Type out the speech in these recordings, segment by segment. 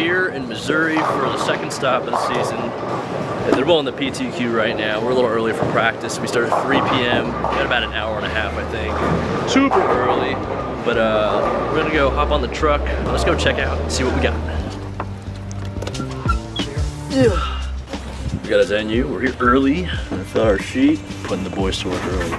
here in Missouri for the second stop of the season. And they're bowling the PTQ right now. We're a little early for practice. We started at 3 p.m. We got about an hour and a half, I think. Super early. But we're gonna go hop on the truck. Let's go check out and see what we got. Yeah. We got a venue. We're here early. I fill out our sheet. Putting the boys to work early.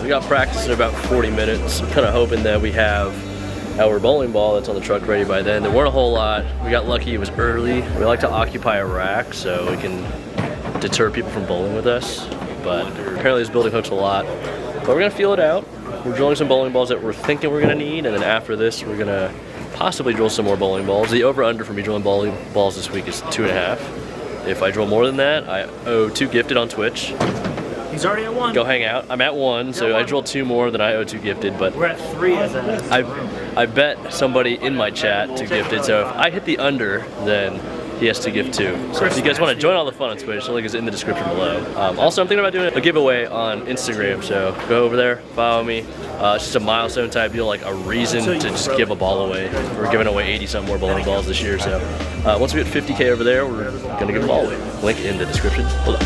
We got practice in about 40 minutes. I'm kind of hoping that we have our bowling ball that's on the truck ready by then. There weren't a whole lot. We got lucky it was early. We like to occupy a rack so we can deter people from bowling with us. But apparently this building hooks a lot. But we're gonna feel it out. We're drilling some bowling balls that we're thinking we're gonna need, and then after this we're gonna possibly drill some more bowling balls. The over-under for me drilling bowling balls this week is 2.5. If I drill more than that, I owe 2 gifted on Twitch. He's already at 1. Go hang out. I'm at 1, so I drilled 2 more than I owe 2 gifted, but we're at 3 as I bet somebody in my chat 2 gifted, so if I hit the under, then he has to give 2. So if you guys want to join all the fun on Twitch, the link is in the description below. Also, I'm thinking about doing a giveaway on Instagram, so go over there, follow me. It's just a milestone type deal, like a reason to just give a ball away. We're giving away 80-some more bowling balls this year, so once we get 50K over there, we're gonna give a ball away. Link in the description below.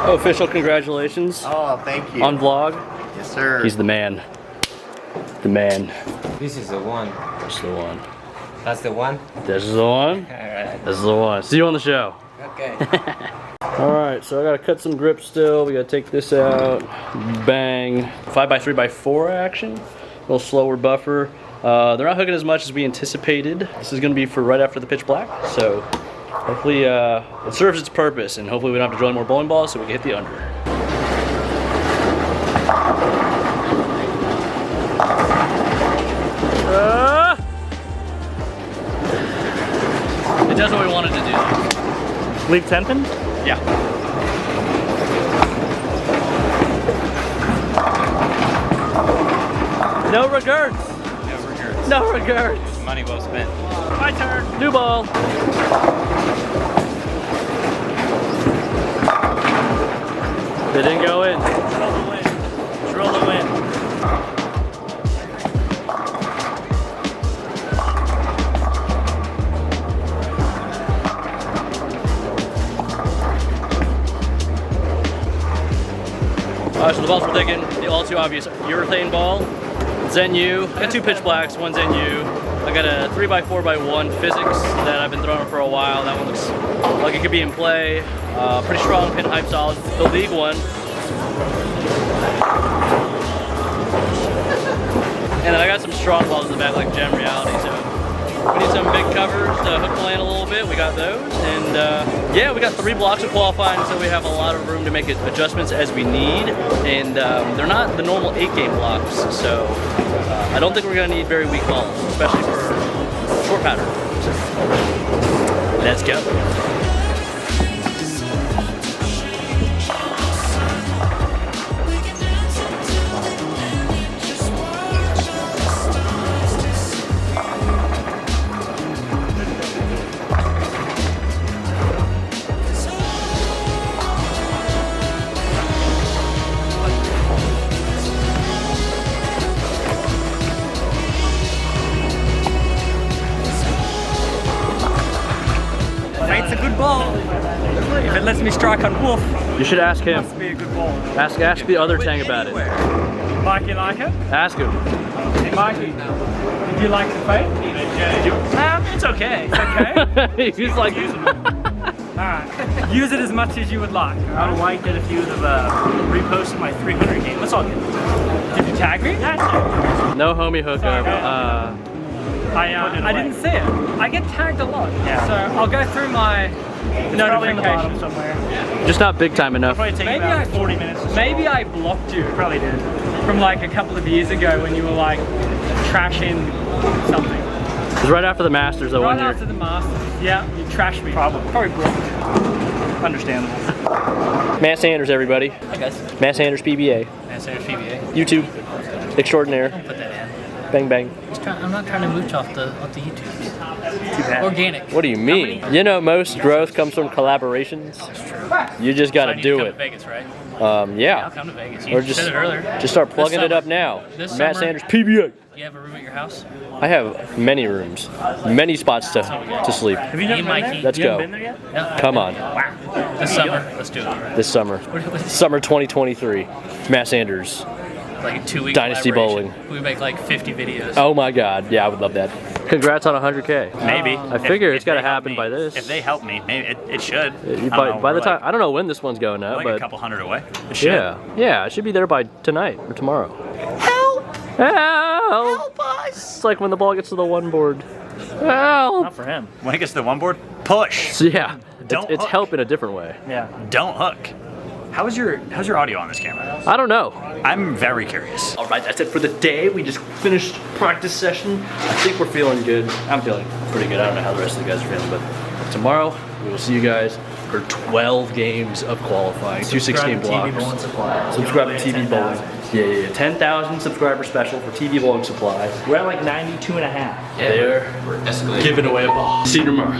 Official congratulations. Oh, thank you. On vlog. Yes, sir. He's the man. The man. This is the one. That's the one. That's the one? This is the one. Alright. This is the one. See you on the show. Okay. Alright, so I gotta cut some grip still. We gotta take this out. Bang. 5x3x4 action. A little slower buffer. They're not hooking as much as we anticipated. This is gonna be for right after the pitch black. So hopefully it serves its purpose, and hopefully we don't have to drill any more bowling balls so we can hit the under. It does what we wanted to do. Leave 10 pin? Yeah. No regrets. No regrets. No regrets. Money well spent. My turn. New ball. They didn't go in. Drill the win. Drill the win. So the balls we're taking, the all too obvious urethane ball, Zen-U. I got 2 pitch blacks, 1 Zen-U. I got a 3x4x1 physics that I've been throwing for a while. That one looks like it could be in play. Pretty strong pin, hype solid. The league one. And then I got some strong balls in the back like Gem Reality, so we need some big covers to hook the land a little bit. We got those, and yeah, we got 3 blocks of qualifying, so we have a lot of room to make adjustments as we need. And they're not the normal 8-game blocks, so I don't think we're gonna need very weak balls, especially for short pattern. So, let's go. It's a good ball. If it lets me strike on Wolf, You should ask it him. must be a good ball. Ask the other Tang about it. Mikey, like it? Ask him. Hey, Mikey, did you like the fade? It's okay. Okay. He's like, Alright. Use it as much as you would like. I would like that if you would have reposted my 300 game. That's all good. Did you tag me? no homie hookup. I didn't see it. I get tagged a lot. Yeah. So I'll go through my Probably in the bottom notifications. somewhere. Just not big time enough. Probably take Maybe about I- 40 minutes. To Maybe I blocked you probably did. from like a couple of years ago when you were like trashing something. It was right after the Masters though, Right one after year. the Masters. Yeah, you trashed me. Probably blocked. Understandable. Matt Sanders, everybody. Hi guys. Matt Sanders PBA. That's PBA. YouTube. Extraordinaire. Put that in. Bang bang. I'm not trying to mooch off the YouTube. Organic. What do you mean? You know, most growth comes from collaborations. You just So I gotta need to do come it. To Vegas, right? Yeah. Yeah, I'll come to Vegas. You Or just said it earlier. just start plugging it summer. up now. This Matt summer- Sanders PBA. You have a room at your house? I have many rooms, many spots to sleep. Have you never been there? Let's You go. haven't been there yet? Yeah. Come on, This summer, let's do it. this summer, summer 2023. Matt Sanders. Like a 2-week Dynasty collaboration. bowling. We make like 50 videos. Oh my God, yeah, I would love that. Congrats on 100K. Maybe. I figure it's If got to they help happen me- by this. If they help me, maybe it should. By the time, I don't know when this one's going out, like a but couple hundred away. It should. yeah, I should be there by tonight or tomorrow. Help us! It's like when the ball gets to the one board. Help! Not for him. When it gets to the one board, push. So yeah, Don't it's hook. help in a different way. Yeah. Don't hook. How's your audio on this camera? I don't know. I'm very curious. All right, that's it for the day. We just finished practice session. I think we're feeling good. I'm feeling pretty good. I don't know how the rest of the guys are feeling, but tomorrow we will see you guys for 12 games of qualifying, 2 16 blocks. Subscribe to TV Bowling. Yeah. 10,000 subscriber special for TV Bowling Supply. We're at like 92 and a half. They're giving away a ball. See you tomorrow.